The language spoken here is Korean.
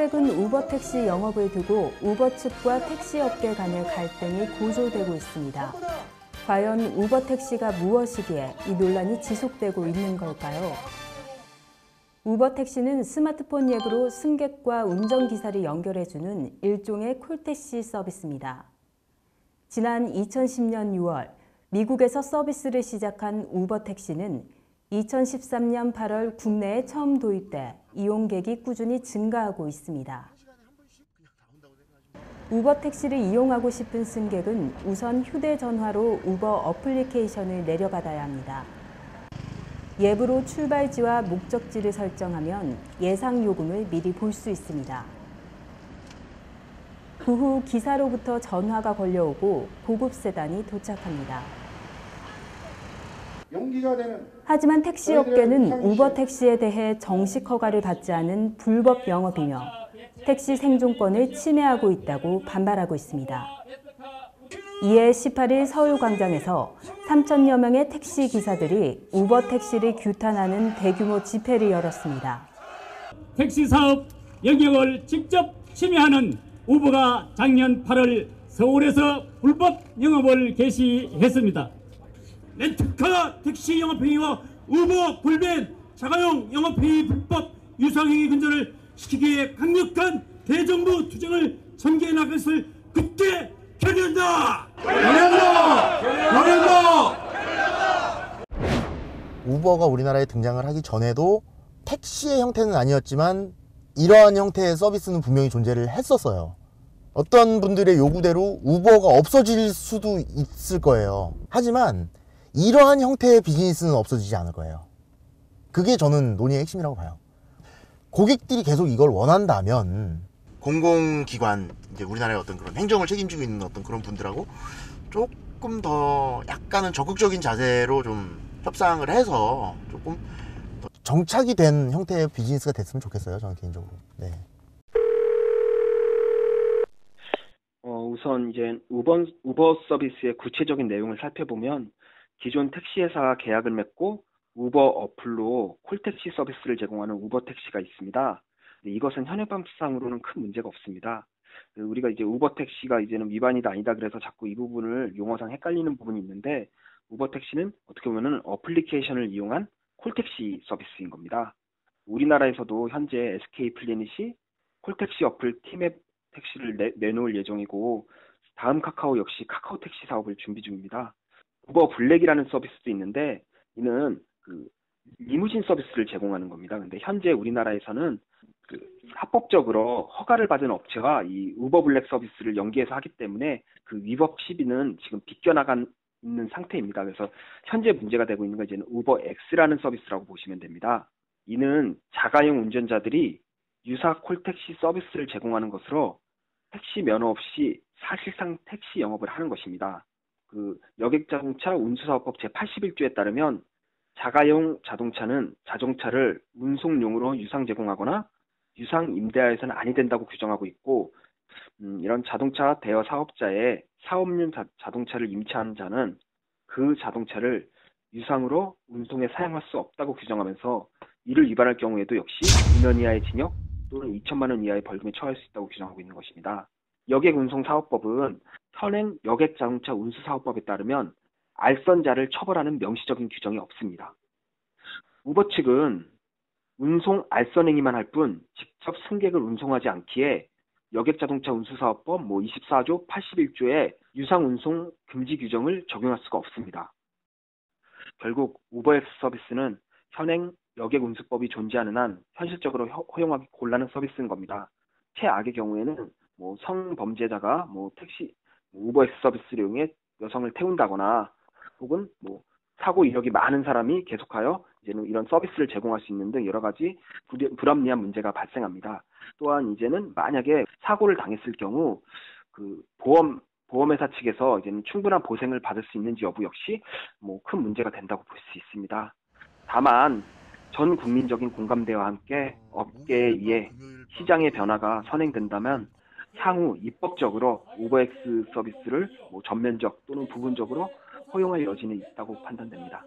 최근 우버 택시 영업을 두고 우버 측과 택시업계 간의 갈등이 고조되고 있습니다. 과연 우버 택시가 무엇이기에 이 논란이 지속되고 있는 걸까요? 우버 택시는 스마트폰 앱으로 승객과 운전기사를 연결해주는 일종의 콜택시 서비스입니다. 지난 2010년 6월 미국에서 서비스를 시작한 우버 택시는 2013년 8월 국내에 처음 도입돼 이용객이 꾸준히 증가하고 있습니다. 우버 택시를 이용하고 싶은 승객은 우선 휴대전화로 우버 어플리케이션을 내려받아야 합니다. 앱으로 출발지와 목적지를 설정하면 예상 요금을 미리 볼 수 있습니다. 그 후 기사로부터 전화가 걸려오고 고급 세단이 도착합니다. 하지만 택시업계는 우버 택시에 대해 정식 허가를 받지 않은 불법 영업이며 택시 생존권을 침해하고 있다고 반발하고 있습니다. 이에 18일 서울광장에서 3천여 명의 택시 기사들이 우버 택시를 규탄하는 대규모 집회를 열었습니다. 택시 사업 영역을 직접 침해하는 우버가 작년 8월 서울에서 불법 영업을 개시했습니다. 렌트카 택시 영업행위와 우버 불벤 자가용 영업행위 불법 유상행위 근절을 시키기 위해 강력한 대정부 투쟁을 전개해 나갈 것을 굳게 결의한다! 우버가 우리나라에 등장을 하기 전에도 택시의 형태는 아니었지만 이러한 형태의 서비스는 분명히 존재를 했었어요. 어떤 분들의 요구대로 우버가 없어질 수도 있을 거예요. 하지만 이러한 형태의 비즈니스는 없어지지 않을 거예요. 그게 저는 논의의 핵심이라고 봐요. 고객들이 계속 이걸 원한다면 공공기관, 이제 우리나라의 어떤 그런 행정을 책임지고 있는 어떤 그런 분들하고 조금 더 약간은 적극적인 자세로 좀 협상을 해서 조금 더 정착이 된 형태의 비즈니스가 됐으면 좋겠어요, 저는 개인적으로. 네. 우선 이제 우버 서비스의 구체적인 내용을 살펴보면 기존 택시회사와 계약을 맺고 우버 어플로 콜택시 서비스를 제공하는 우버 택시가 있습니다. 이것은 현행법상으로는 큰 문제가 없습니다. 우리가 이제 우버 택시가 이제는 위반이다 아니다 그래서 자꾸 이 부분을 용어상 헷갈리는 부분이 있는데 우버 택시는 어떻게 보면은 어플리케이션을 이용한 콜택시 서비스인 겁니다. 우리나라에서도 현재 SK 플래닛이 콜택시 어플 티맵 택시를 내놓을 예정이고 다음 카카오 역시 카카오 택시 사업을 준비 중입니다. 우버 블랙이라는 서비스도 있는데 이는 리무진 서비스를 제공하는 겁니다. 근데 현재 우리나라에서는 합법적으로 허가를 받은 업체와 이 우버 블랙 서비스를 연계해서 하기 때문에 그 위법 시비는 지금 비껴나간 있는 상태입니다. 그래서 현재 문제가 되고 있는 건 이제는 우버 X라는 서비스라고 보시면 됩니다. 이는 자가용 운전자들이 유사 콜택시 서비스를 제공하는 것으로 택시 면허 없이 사실상 택시 영업을 하는 것입니다. 여객자동차 운수사업법 제81조에 따르면 자가용 자동차는 자동차를 운송용으로 유상 제공하거나 유상 임대하여서는 아니 된다고 규정하고 있고 이런 자동차 대여 사업자의 사업용 자동차를 임차하는 자는 그 자동차를 유상으로 운송에 사용할 수 없다고 규정하면서 이를 위반할 경우에도 역시 2년 이하의 징역 또는 2천만 원 이하의 벌금에 처할 수 있다고 규정하고 있는 것입니다. 여객운송사업법은 현행 여객자동차 운수사업법에 따르면 알선자를 처벌하는 명시적인 규정이 없습니다. 우버 측은 운송 알선 행위만 할 뿐 직접 승객을 운송하지 않기에 여객자동차 운수사업법 24조 81조의 유상운송 금지 규정을 적용할 수가 없습니다. 결국 우버X 서비스는 현행 여객운수법이 존재하는 한 현실적으로 허용하기 곤란한 서비스인 겁니다. 최악의 경우에는 성범죄자가 택시 우버X 서비스를 이용해 여성을 태운다거나 혹은 사고 이력이 많은 사람이 계속하여 이제는 이런 서비스를 제공할 수 있는 등 여러 가지 불합리한 문제가 발생합니다. 또한 이제는 만약에 사고를 당했을 경우 보험회사 측에서 이제는 충분한 보상을 받을 수 있는지 여부 역시 큰 문제가 된다고 볼 수 있습니다. 다만 전 국민적인 공감대와 함께 업계에 의해 시장의 변화가 선행된다면 향후 입법적으로 우버X 서비스를 전면적 또는 부분적으로 허용할 여지는 있다고 판단됩니다.